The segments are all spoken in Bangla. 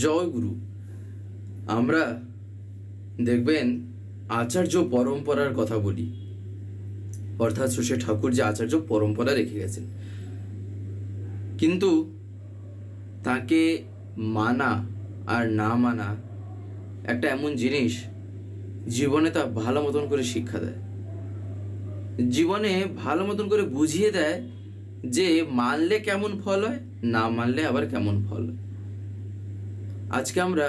জয় গুরু। আমরা দেখবেন আচার্য পরম্পরার কথা বলি, অর্থাৎ শ্রী ঠাকুর যে আচার্য পরম্পরা রেখে গেছেন, কিন্তু তাকে মানা আর না মানা একটা এমন জিনিস, জীবনে তা ভালো মতন করে শিক্ষা দেয়, জীবনে ভালো মতন করে বুঝিয়ে দেয় যে মানলে কেমন ফল হয়, না মানলে আবার কেমন ফল হয়। আজকে আমরা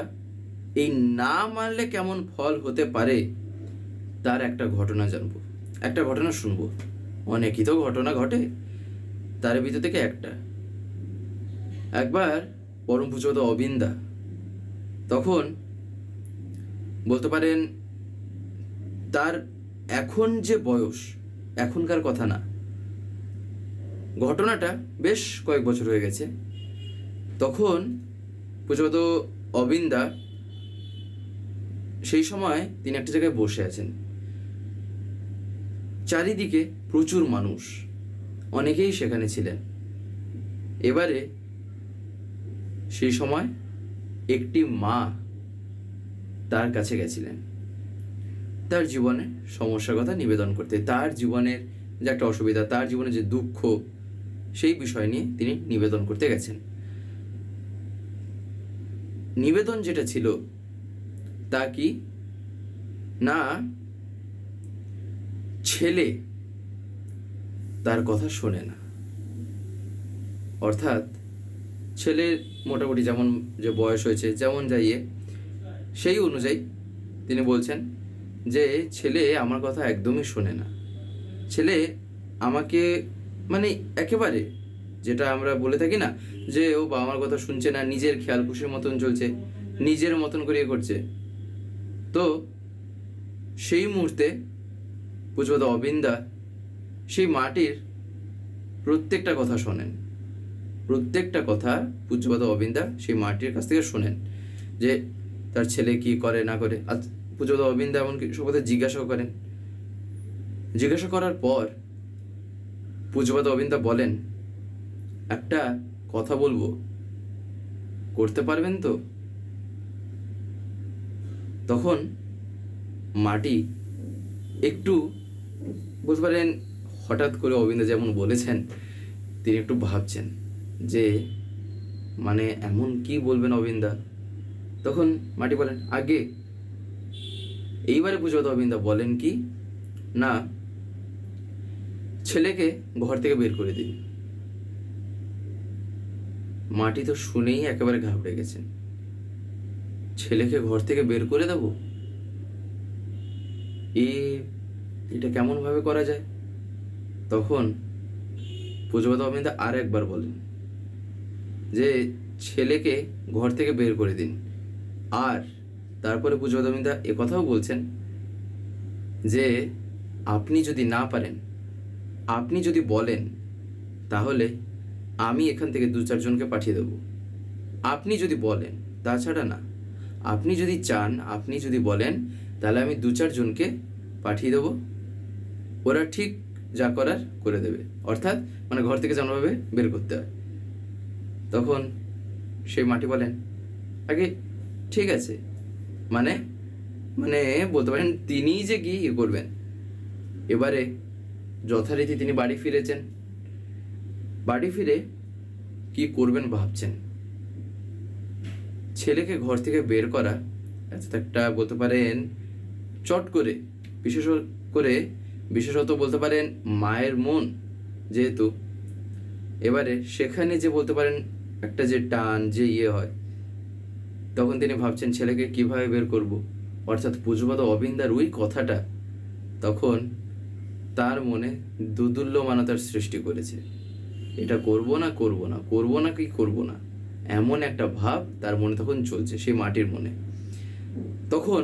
এই না মানলে কেমন ফল হতে পারে তার একটা ঘটনা জানবো, একটা ঘটনা শুনবো। অনেকই তো ঘটনা ঘটে, তার ভিতর থেকে একবার পরম পূজ্যপাদ অবিন্দা, তখন বলতে পারেন তার এখন যে বয়স, এখনকার কথা না, ঘটনাটা বেশ কয়েক বছর হয়ে গেছে। তখন পূজ্যপাদ অবিন্দা সেই সময় তিনি একটা জায়গায় বসে আছেন, চারিদিকে প্রচুর মানুষ, অনেকেই সেখানে ছিলেন। এবারে সেই সময় একটি মা তার কাছে গেছিলেন তার জীবনে সমস্যার কথা নিবেদন করতে, তার জীবনের যে একটা অসুবিধা, তার জীবনে যে দুঃখ, সেই বিষয় নিয়ে তিনি নিবেদন করতে গেছেন। নিবেদন যেটা ছিল তা কি না, ছেলে তার কথা শোনে না, অর্থাৎ ছেলের মোটামুটি যেমন যে বয়স হয়েছে, যেমন যাইয়ে সেই অনুযায়ী তিনি বলছেন যে ছেলে আমার কথা একদমই শোনে না, ছেলে আমাকে মানে একেবারে, যেটা আমরা বলে থাকি না যে ও বাবা মার কথা শুনছে না, নিজের খেয়াল খুশির মতন চলছে, নিজের মতন করে করছে। তো সেই মুহূর্তে পূজ্যপাদ অবিন্দা সেই মাটির প্রত্যেকটা কথা শোনেন, প্রত্যেকটা কথা পূজ্যপাদ অবিন্দা সেই মাটির কাছ থেকে শোনেন যে তার ছেলে কি করে না করে। আর পূজ্যপাদ অবিন্দা এমনকি সব কথা জিজ্ঞাসাও করেন। জিজ্ঞাসা করার পর পূজ্যপাদ অবিন্দা বলেন, একটা কথা বলবো, করতে পারবেন তো? তখন মাটি একটু বলতে পারেন হঠাৎ করে অবিন্দা যেমন বলেছেন, তিনি একটু ভাবছেন যে মানে এমন কি বলবেন অবিন্দা। তখন মাটি বলেন আগে। এইবারে পূজ্যপাদ অবিন্দা বলেন কি না, ছেলেকে ঘর থেকে বের করে দিন। মাটি তো শুনেই একেবারে ঘাবড়ে গেছেন, ছেলেকে ঘর থেকে বের করে দেব, এটা কেমন ভাবে করা যায়? তখন পূজ্যপাদ অবিন্দা আর একবার বলেন যে ছেলেকে ঘর থেকে বের করে দিন। আর তারপরে পূজ্যপাদ অবিন্দা এ কথাও বলছেন যে আপনি যদি না পারেন, আপনি যদি বলেন, তাহলে আমি এখান থেকে 2-4 জনকে পাঠিয়ে দেব। আপনি যদি বলেন, তাছাড়া না। আপনি যদি চান, আপনি যদি বলেন, তাহলে আমি 2-4 জনকে পাঠিয়ে দেব, ওরা ঠিক যা করার করে দেবে, অর্থাৎ মানে ঘর থেকে যেমনভাবে বের করতে হয়। তখন সেই মাটি বলেন আগে ঠিক আছে, মানে মানে বলতে পারেন তিনি যে কি করবেন। এবারে যথারীতি তিনি বাড়ি ফিরেছেন, বাড়ি ফিরে কি করবেন ভাবছেন। ছেলেকে ঘর থেকে বের করা একটা বলতে পারেন চট করে, বিশেষত বলতে পারেন মায়ের মন যেহেতু, এবারে সেখানে যে বলতে পারেন একটা যে টান যে হয়, তখন তিনি ভাবছেন ছেলেকে কিভাবে বের করব। অর্থাৎ পূজ্যপাদ অবিন্দার ওই কথাটা তখন তার মনে দুদুল্যমানতার সৃষ্টি করেছে। এটা করব না কি করব না, এমন একটা ভাব তার মনে তখন চলছে, সেই মাটির মনে। তখন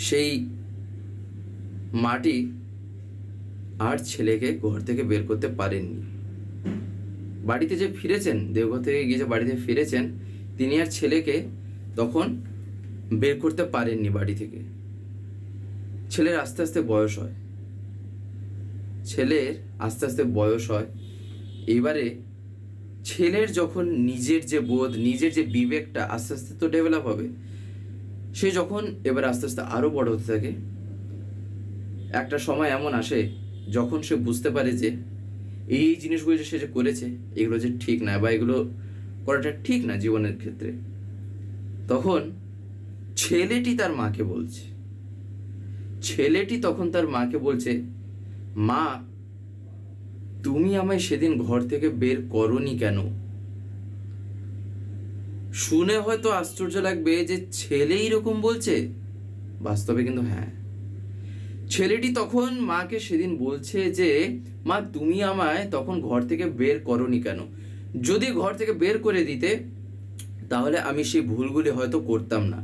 সেই মাটি আর ছেলেকে ঘর থেকে বের করতে পারেননি। বাড়িতে যে ফিরেছেন, দেওঘর থেকে গিয়ে যে বাড়িতে ফিরেছেন, তিনি আর ছেলেকে তখন বের করতে পারেননি বাড়ি থেকে। ছেলের আস্তে আস্তে বয়স হয়, এইবারে ছেলের যখন নিজের যে বোধ, নিজের যে বিবেকটা আস্তে আস্তে তো ডেভেলপ হবে, সে যখন এবার আস্তে আস্তে আরও বড় হতে থাকে, একটা সময় এমন আসে যখন সে বুঝতে পারে যে এই জিনিসগুলো যে সে যে করেছে এগুলো যে ঠিক না, বা এগুলো করাটা ঠিক না জীবনের ক্ষেত্রে, তখন ছেলেটি তার মাকে বলছে, ছেলেটি তখন তার মাকে বলছে, মা তুমি আমায় সেদিন ঘর থেকে বের করোনি কেন? শুনে হয়তো আশ্চর্য লাগবে যে ছেলে এরকম বলছে, বাস্তবে কিন্তু হ্যাঁ, ছেলেটি তখন মাকে সেদিন বলছে যে মা তুমি আমায় তখন ঘর থেকে বের করোনি কেন? যদি ঘর থেকে বের করে দিতে তাহলে আমি সেই ভুলগুলি হয়তো করতাম না,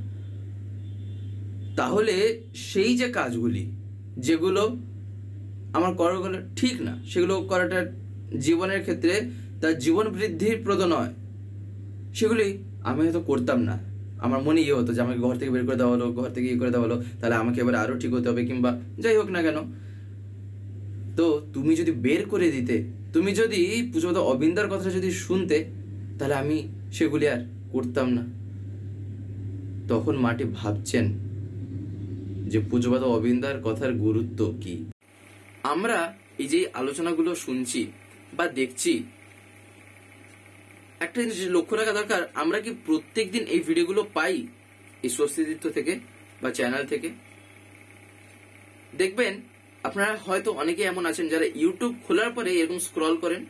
তাহলে সেই যে কাজগুলি যেগুলো আমার করাগুলো ঠিক না, সেগুলো করাটা জীবনের ক্ষেত্রে তার জীবন বৃদ্ধির প্রদ নয়, সেগুলি আমি হয়তো করতাম না। আমার মনে হতো যে আমাকে ঘর থেকে বের করে দেওয়া হলো, ঘর থেকে করে দেওয়া হলো, তাহলে আমাকে এবার আরও ঠিক হতে হবে, কিংবা যাই হোক না কেন। তো তুমি যদি বের করে দিতে, তুমি যদি পুজোত অবিন্দার কথা যদি শুনতে, তাহলে আমি সেগুলি আর করতাম না। তখন মাটি ভাবছেন যে পুজোপাত অবিন্দার কথার গুরুত্ব কি। আমরা এই যে আলোচনাগুলো শুনছি বা দেখছি, একটা জিনিস লক্ষ্য রাখা দরকার, আমরা কি প্রত্যেক দিন এই ভিডিওগুলো পাই এই স্বস্তিতীর্থ থেকে বা চ্যানেল থেকে? দেখবেন আপনারা হয়তো অনেকে এমন আছেন যারা ইউটিউব খোলার পরে এরকম স্ক্রল করেন,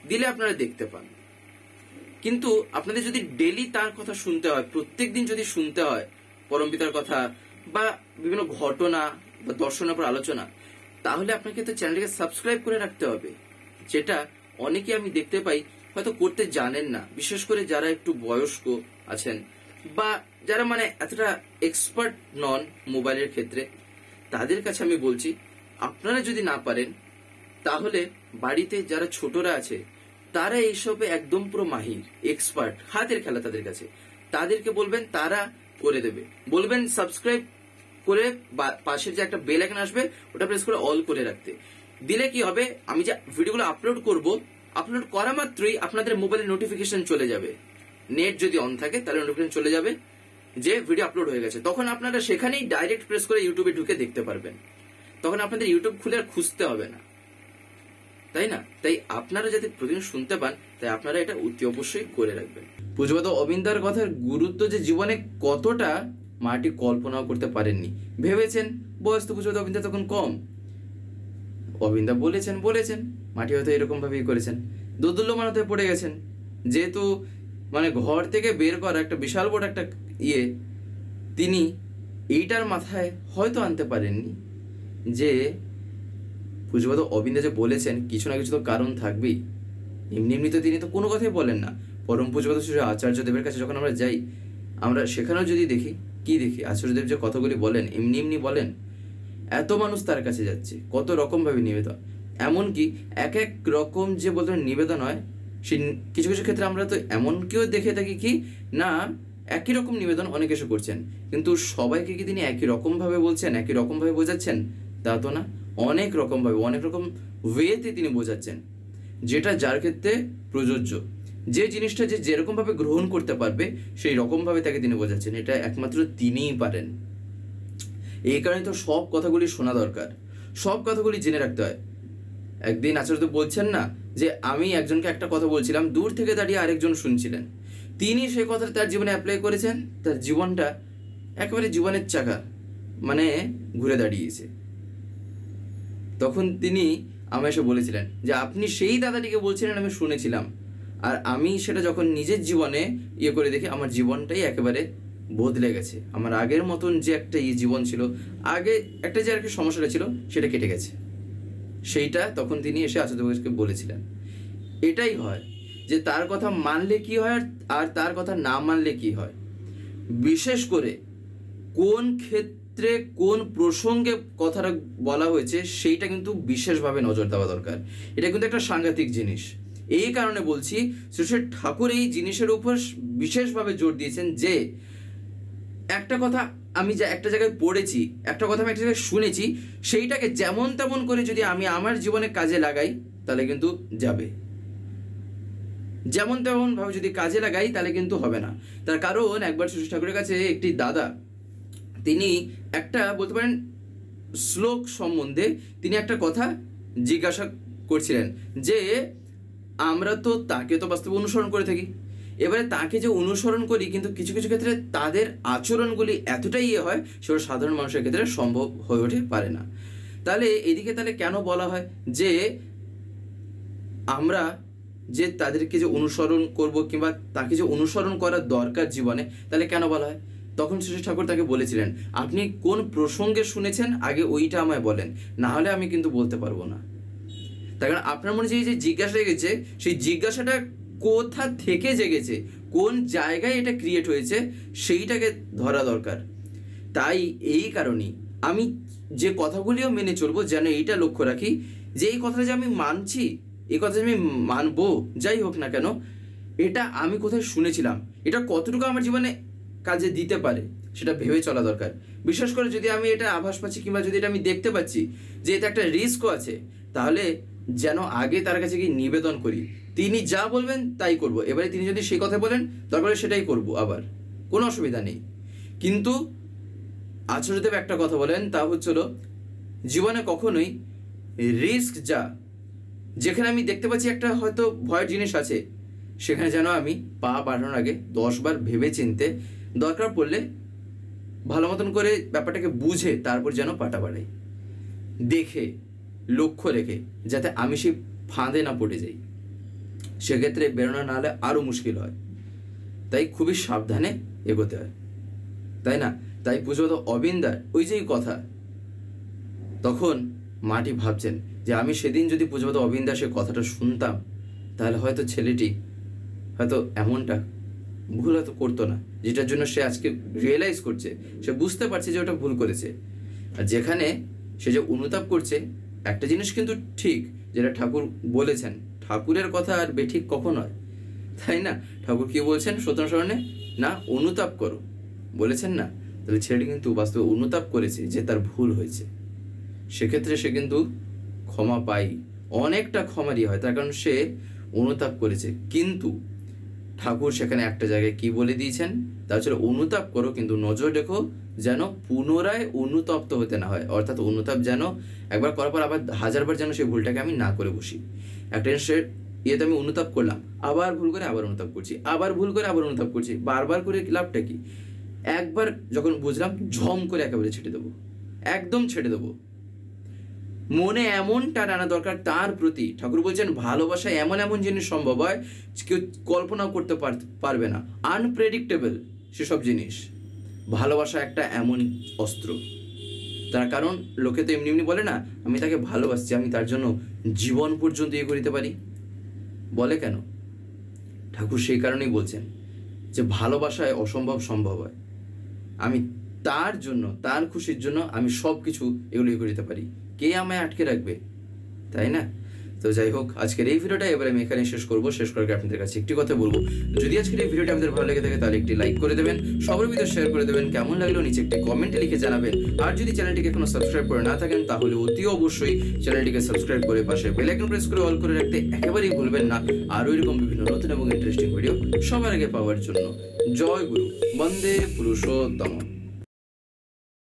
দিলে আপনারা দেখতে পান, কিন্তু আপনাদের যদি ডেলি তার কথা শুনতে হয়, প্রত্যেক দিন যদি শুনতে হয় পরমপিতার কথা বা বিভিন্ন ঘটনা বা দর্শনের উপর আলোচনা, তাহলে আপনাকে তো চ্যানেলটাকে সাবস্ক্রাইব করে রাখতে হবে, যেটা অনেকে আমি দেখতে পাই হয়তো করতে জানেন না। বিশেষ করে যারা একটু বয়স্ক আছেন বা যারা মানে এতটা এক্সপার্ট নন মোবাইলের ক্ষেত্রে, তাদের কাছে আমি বলছি, আপনারা যদি না পারেন তাহলে বাড়িতে যারা ছোটরা আছে তারা এইসবে একদম পুরো মাহির, এক্সপার্ট, হাতের খেলা তাদের কাছে, তাদেরকে বলবেন, তারা করে দেবে। বলবেন সাবস্ক্রাইব করে পাশের যে একটা বেল আইকন আসবে ওটা প্রেস করে অল করে রাখতে, দিলে কি হবে, আমি যে ভিডিওগুলো আপলোড করব, আপলোড করা মাত্রই আপনাদের মোবাইলে নোটিফিকেশন চলে যাবে। নেট যদি অন থাকে তাহলে নোটিফিকেশন চলে যাবে যে ভিডিও আপলোড হয়ে গেছে, তখন আপনারা সেখানেই ডাইরেক্ট প্রেস করে ইউটিউবে ঢুকে দেখতে পারবেন, তখন আপনাদের ইউটিউব খুলে আর খুঁজতে হবে না, তাই না? তাই আপনারা যাতে প্রতিদিন শুনতে পান, তাই আপনারা এটা অতি অবশ্যই করে রাখবেন। পুজোপাত অবিন্দার কথার গুরুত্ব যে জীবনে কতটা মাটি কল্পনাও করতে পারেননি। ভেবেছেন বয়স তো পুজোপাত অবিন্দা তখন কম, অবিন্দা বলেছেন মাটি হয়তো এরকম ভাবেই করেছেন, দোদুল্যমান হতে পড়ে গেছেন, যেহেতু মানে ঘর থেকে বের করা একটা বিশাল বড় একটা তিনি এইটার মাথায় হয়তো আনতে পারেননি যে পুজোপাত অবিন্দা যে বলেছেন কিছু না কিছু তো কারণ থাকবেই। এমনি তো তিনি তো কোনো কথাই বলেন না। পরম পুজোপাত শ্রী আচার্যদেবের কাছে যখন আমরা যাই, আমরা সেখানেও যদি দেখি, কি দেখি, আচার্যদেব যে কথাগুলি বলেন এমনি বলেন, এত মানুষ তার কাছে যাচ্ছে, কত রকম ভাবে নিবেদন, এমনকি এক এক রকম যে বলতে নিবেদন হয়, সে কিছু কিছু ক্ষেত্রে আমরা তো এমন কেউ দেখে থাকি কি না একই রকম নিবেদন অনেক এসে করছেন, কিন্তু সবাইকে কি তিনি একই রকম ভাবে বলছেন, একই রকম ভাবে বোঝাচ্ছেন? তা তো না, অনেক রকম ভাবে, অনেক রকম ওয়েতে তিনি বোঝাচ্ছেন, যেটা যার ক্ষেত্রে প্রযোজ্য, যে জিনিসটা যে যেরকম ভাবে গ্রহণ করতে পারবে সেই রকম ভাবে তাকে তিনি বোঝাচ্ছেন, এটা একমাত্র তিনিই পারেন। এই কারণে তো সব কথাগুলি শোনা দরকার, সব কথাগুলি জেনে রাখতে হয়। একদিন আচার্য বলছেন না যে আমি একজনকে একটা কথা বলছিলাম, দূর থেকে দাঁড়িয়ে আরেকজন শুনছিলেন, তিনি সেই কথাটা তার জীবনে অ্যাপ্লাই করেছেন, তার জীবনটা একেবারে জীবনের চাকা মানে ঘুরে দাঁড়িয়েছে। তখন তিনি আমায় এসে বলেছিলেন যে আপনি সেই দাদাটিকে বলছিলেন আমি শুনেছিলাম, আর আমি সেটা যখন নিজের জীবনে করে দেখি, আমার জীবনটাই একেবারে বদলে গেছে, আমার আগের মতন যে একটা জীবন ছিল, আগে একটা যে আর কি সমস্যাটা ছিল সেটা কেটে গেছে। সেইটা তখন তিনি এসে আচার্যকে বলেছিলেন। এটাই হয় যে তার কথা মানলে কি হয় আর তার কথা না মানলে কি হয়, বিশেষ করে কোন ক্ষেত্রে কোন প্রসঙ্গে কথাটা বলা হয়েছে সেইটা কিন্তু বিশেষভাবে নজর দেওয়া দরকার। এটা কিন্তু একটা সাংঘাতিক জিনিস। এই কারণে বলছি শ্রী শ্রী ঠাকুর এই জিনিসের উপর বিশেষভাবে জোর দিয়েছেন যে একটা কথা আমি যা একটা জায়গায় পড়েছি, একটা কথা আমি একটা জায়গায় শুনেছি, সেইটাকে যেমন তেমন করে যদি আমি আমার জীবনে কাজে লাগাই তাহলে কিন্তু যাবে। যেমন তেমন ভাবে যদি কাজে লাগাই তাহলে কিন্তু হবে না। তার কারণ একবার শশী ঠাকুরের কাছে একটি দাদা, তিনি একটা বলতে পারেন শ্লোক সম্বন্ধে তিনি একটা কথা জিজ্ঞাসা করছিলেন, যে আমরা তো তাকে তো বাস্তবে অনুসরণ করে থাকি, এবারে তাকে যে অনুসরণ করি কিন্তু কিছু কিছু ক্ষেত্রে তাদের আচরণগুলি এতটাই হয় সেটা সাধারণ মানুষের ক্ষেত্রে সম্ভব হয়ে ওঠে পারে না। তাহলে এদিকে তাহলে কেন বলা হয় যে আমরা যে তাদেরকে যে অনুসরণ করব কিংবা তাকে যে অনুসরণ করার দরকার জীবনে, তাহলে কেন বলা হয়? তখন শশী ঠাকুর তাকে বলেছিলেন, আপনি কোন প্রসঙ্গে শুনেছেন আগে ওইটা আমায় বলেন, না হলে আমি কিন্তু বলতে পারবো না। তার কারণ আপনার মনে যে জিজ্ঞাসা জেগেছে, সেই জিজ্ঞাসাটা কোথা থেকে জেগেছে, কোন জায়গায় এটা ক্রিয়েট হয়েছে, সেইটাকে ধরা দরকার। তাই এই কারণেই আমি যে কথাগুলিও মেনে চলবো যেন এইটা লক্ষ্য রাখি যে এই কথাটা যে আমি মানছি, এই কথা যে আমি মানবো যাই হোক না কেন, এটা আমি কোথায় শুনেছিলাম, এটা কতটুকু আমার জীবনে কাজে দিতে পারে সেটা ভেবে চলা দরকার। বিশেষ করে যদি আমি এটা আভাস পাচ্ছি কিংবা যদি এটা আমি দেখতে পাচ্ছি যে এতে একটা রিস্কও আছে, তাহলে যেন আগে তার কাছে গিয়ে নিবেদন করি, তিনি যা বলবেন তাই করব। এবারে তিনি যদি সেই কথা বলেন তারপরে সেটাই করব, আবার কোনো অসুবিধা নেই। কিন্তু আচার্যদেব একটা কথা বলেন, তা হচ্ছিল জীবনে কখনোই রিস্ক যা, যেখানে আমি দেখতে পাচ্ছি একটা হয়তো ভয়ের জিনিস আছে, সেখানে যেন আমি পা বাড়ানোর আগে 10 বার ভেবে চিনতে, দরকার পড়লে ভালো মতন করে ব্যাপারটাকে বুঝে তারপর যেন পাটা বাড়াই, দেখে লক্ষ্য রেখে, যাতে আমি সেই ফাঁদে না পড়ে যাই। সেক্ষেত্রে বেরোনো না হলে আরও মুশকিল হয়। তাই খুবই সাবধানে এগোতে হয়, তাই না? তাই পুজোত অবিন্দার ওই যেই কথা, তখন মাটি ভাবছেন যে আমি সেদিন যদি পুজোত অবিন্দার সে কথাটা শুনতাম, তাহলে হয়তো ছেলেটি হয়তো এমনটা ভুল হয়তো করতো না, যেটার জন্য সে আজকে রিয়েলাইজ করছে, সে বুঝতে পারছে যে ওটা ভুল করেছে। আর যেখানে সে যে অনুতাপ করছে, একটা জিনিস কিন্তু ঠিক, যেটা ঠাকুর বলেছেন, ঠাকুরের কথা আর বেঠিক কখন হয়, তাই না? ঠাকুর কি বলছেন সত্যনারায়ণে, না অনুতাপ করো বলেছেন না? তাহলে ছেলেটি কিন্তু বাস্তবে অনুতাপ করেছে যে তার ভুল হয়েছে, সেক্ষেত্রে সে কিন্তু ক্ষমা পাই, অনেকটা ক্ষমারই হয়, তার কারণ সে অনুতাপ করেছে। কিন্তু ঠাকুর সেখানে একটা জায়গায় কি বলে দিয়েছেন, তা হচ্ছে অনুতাপ করো, কিন্তু নজর রেখো যেন পুনরায় অনুতপ্ত হতে না হয়। অর্থাৎ অনুতাপ যেন একবার করার পর আবার 1000 বার যেন সেই ভুলটাকে আমি না করে বসি। একটা জিনিসের ইয়েতে আমি অনুতাপ করলাম, আবার ভুল করে আবার অনুতাপ করছি, আবার ভুল করে আবার অনুতাপ করছি, বারবার করে লাভটা কি? একবার যখন বুঝলাম, ঝম করে একেবারে ছেড়ে দেবো, একদম ছেড়ে দেবো। মনে এমনটা আনা দরকার তার প্রতি। ঠাকুর বলছেন ভালোবাসায় এমন এমন জিনিস সম্ভব হয় কেউ কল্পনাও করতে পারবে না, আনপ্রেডিক্টেবল সেসব জিনিস। ভালোবাসা একটা এমন অস্ত্র, তার কারণ লোকে তো এমনি এমনি বলে না আমি তাকে ভালোবাসছি, আমি তার জন্য জীবন পর্যন্ত ইয়ে করিতে পারি, বলে কেন? ঠাকুর সেই কারণেই বলছেন যে ভালোবাসায় অসম্ভব সম্ভব হয়, আমি তার জন্য, তার খুশির জন্য আমি সব কিছু এগুলো ইয়ে করিতে পারি, কে আমায় আটকে রাখবে, তাই না? তো যাই হোক, আজকের এই ভিডিওটা এবারে আমি এখানে শেষ করবো। শেষ করার আপনাদের কাছে একটি কথা বলবো, যদি আজকের এই ভিডিওটা আপনাদের ভালো লেগে থাকে তাহলে একটি লাইক করে দেবেন, সবার ভিতরে শেয়ার করে দেবেন, কেমন লাগলো নিচে একটি কমেন্টে লিখে জানাবেন। আর যদি চ্যানেলটিকে এখনো সাবস্ক্রাইব করে না থাকেন তাহলে অতি অবশ্যই চ্যানেলটিকে সাবস্ক্রাইব করে পাশে বেল আইকন প্রেস করে অল করে রাখতে একেবারেই ভুলবেন না, আরও এরকম বিভিন্ন নতুন এবং ইন্টারেস্টিং ভিডিও সবার আগে পাওয়ার জন্য। জয় গুরু, বন্দে পুরুষোত্তম।